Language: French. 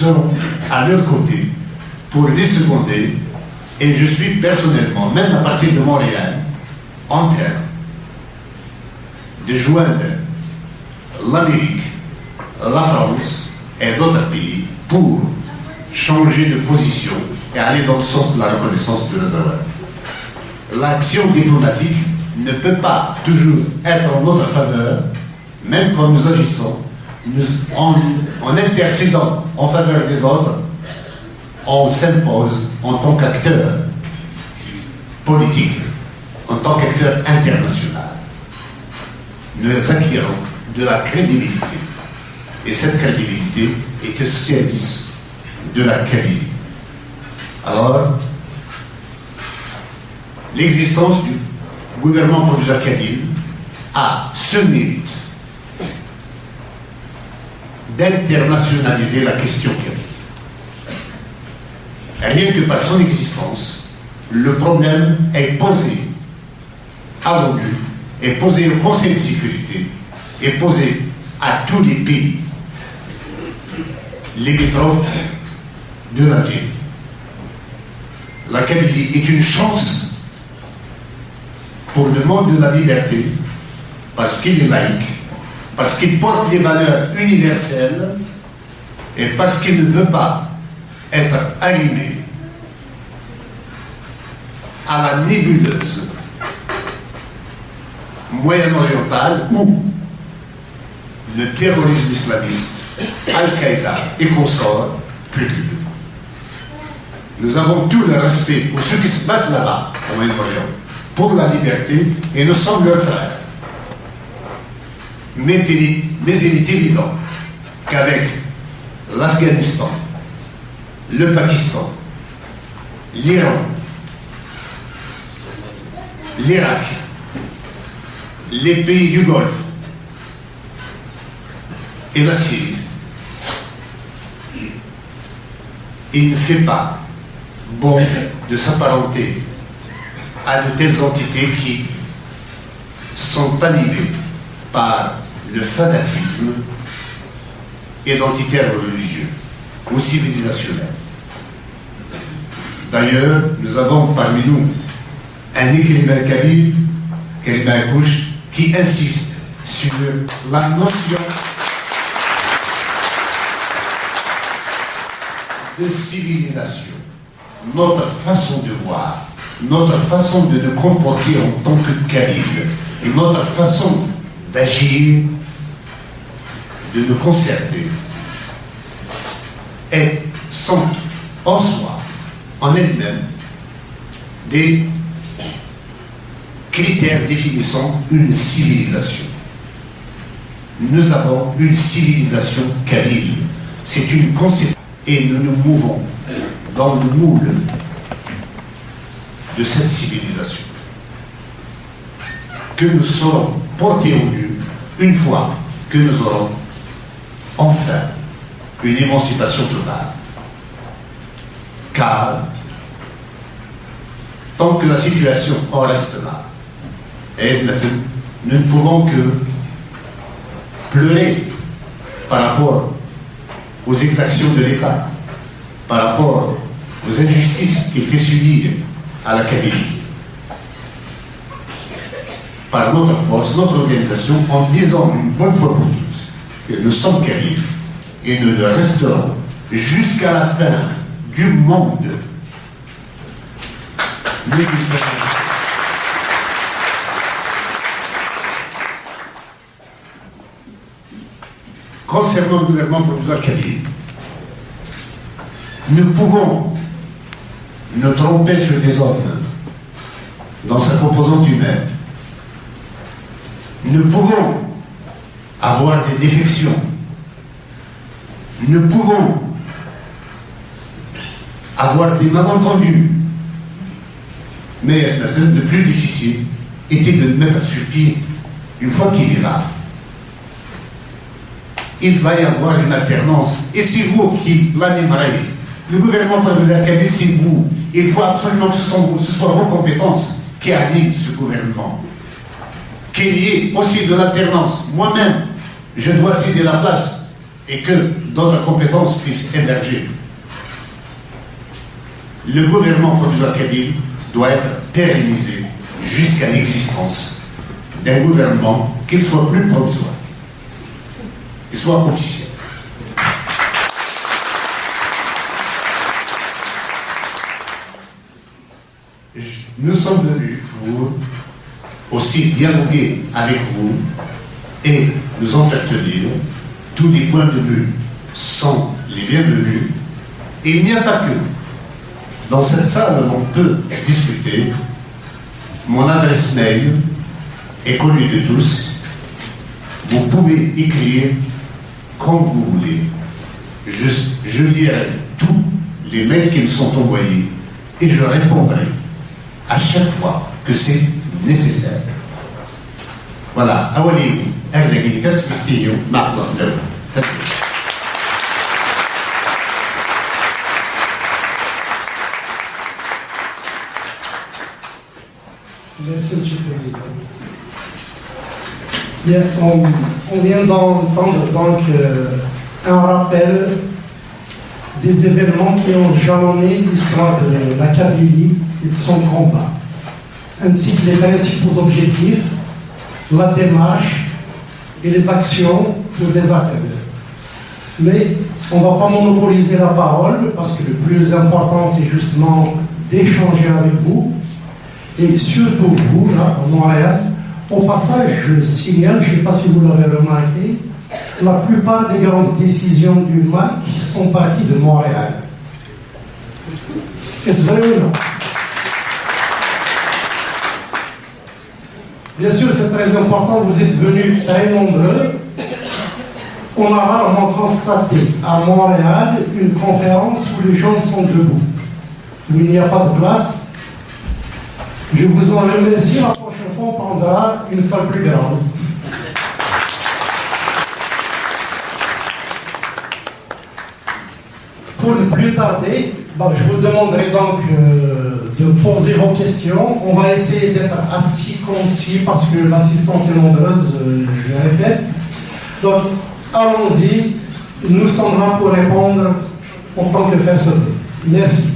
serons à leur côté pour les seconder, et je suis personnellement, même à partir de Montréal, en train de joindre l'Amérique, la France et d'autres pays pour changer de position et aller dans le sens de la reconnaissance de l'Ottawa. L'action diplomatique ne peut pas toujours être en notre faveur, même quand nous agissons, en intercédant en faveur des autres, on s'impose en tant qu'acteur politique, en tant qu'acteur international. Nous acquérons de la crédibilité. Et cette crédibilité est au service de la qualité. Alors, l'existence du gouvernement provisoire kabyle a ce mérite d'internationaliser la question kabyle. Rien que par son existence, le problème est posé à l'ONU, est posé au Conseil de sécurité, est posé à tous les pays limitrophes de l'Algérie. La Kabylie est une chance pour le monde de la liberté, parce qu'il est laïque, parce qu'il porte les valeurs universelles et parce qu'il ne veut pas être arrimé à la nébuleuse moyen-orientale où le terrorisme islamiste, Al-Qaïda et consorts pullulent. Nous avons tout le respect pour ceux qui se battent là-bas, au Moyen-Orient, pour la liberté, et nous sommes leurs frères. Mais il est évident qu'avec l'Afghanistan, le Pakistan, l'Iran, l'Irak, les pays du Golfe et la Syrie, il ne fait pas bon de s'apparenter à de telles entités qui sont animées par le fanatisme identitaire ou religieux ou civilisationnel. D'ailleurs, nous avons parmi nous un écrivain kabyle, Karim Akouch, qui insiste sur la notion de civilisation, notre façon de voir, notre façon de nous comporter en tant que Kabyles, notre façon d'agir, de nous concerter, et sont en soi, en elles-mêmes, des critères définissant une civilisation. Nous avons une civilisation kabyle. C'est une conception. Et nous nous mouvons dans le moule de cette civilisation que nous saurons porter au mieux une fois que nous aurons enfin une émancipation totale. Car tant que la situation en reste là, nous ne pouvons que pleurer par rapport aux exactions de l'État, par rapport aux injustices qu'il fait subir à la Kabylie, par notre force, notre organisation, en disant une bonne fois pour toutes que nous sommes Kabyles et nous le resterons jusqu'à la fin du monde. Concernant le gouvernement provisoire kabyle, nous pouvons nous tromper sur des hommes dans sa composante humaine. Nous pouvons avoir des défections. Nous pouvons avoir des malentendus. Mais le plus difficile était de le mettre sur pied. Une fois qu'il est là, il va y avoir une alternance. Et c'est vous qui l'animerez. Le gouvernement provisoire kabyle, c'est vous. Il faut absolument que ce soit vos compétences qui animent ce gouvernement. Qu'il y ait aussi de l'alternance. Moi-même, je dois céder la place et que d'autres compétences puissent émerger. Le gouvernement provisoire kabyle doit être pérennisé jusqu'à l'existence d'un gouvernement qu'il soit plus provisoire, qu'il soit officiel. Nous sommes venus pour aussi dialoguer avec vous et nous entretenir. Tous les points de vue sont les bienvenus. Et il n'y a pas que. Dans cette salle, on peut discuter. Mon adresse mail est connue de tous. Vous pouvez écrire quand vous voulez. Je lirai tous les mails qui me sont envoyés et je répondrai à chaque fois que c'est nécessaire. Voilà, أولي أهلا بك سمحتي مع الله. Merci, Monsieur le Président. Bien, on vient d'entendre donc un rappel des événements qui ont jalonné l'histoire de la Kabylie et de son combat, ainsi que les principaux objectifs, la démarche et les actions pour les atteindre. Mais on ne va pas monopoliser la parole parce que le plus important, c'est justement d'échanger avec vous et surtout vous, là, à Montréal. Au passage, je signale, je ne sais pas si vous l'avez remarqué, la plupart des grandes décisions du MAC sont parties de Montréal. Est-ce vrai ou non? Bien sûr, c'est très important, vous êtes venus très nombreux. On a rarement constaté à Montréal une conférence où les gens sont debout, où il n'y a pas de place. Je vous en remercie, la prochaine fois on prendra une salle plus grande. Pour ne plus tarder, je vous demanderai donc de poser vos questions. On va essayer d'être assez concis parce que l'assistance est nombreuse, je répète. Donc, allons-y. Nous sommes là pour répondre autant que faire se peut. Merci.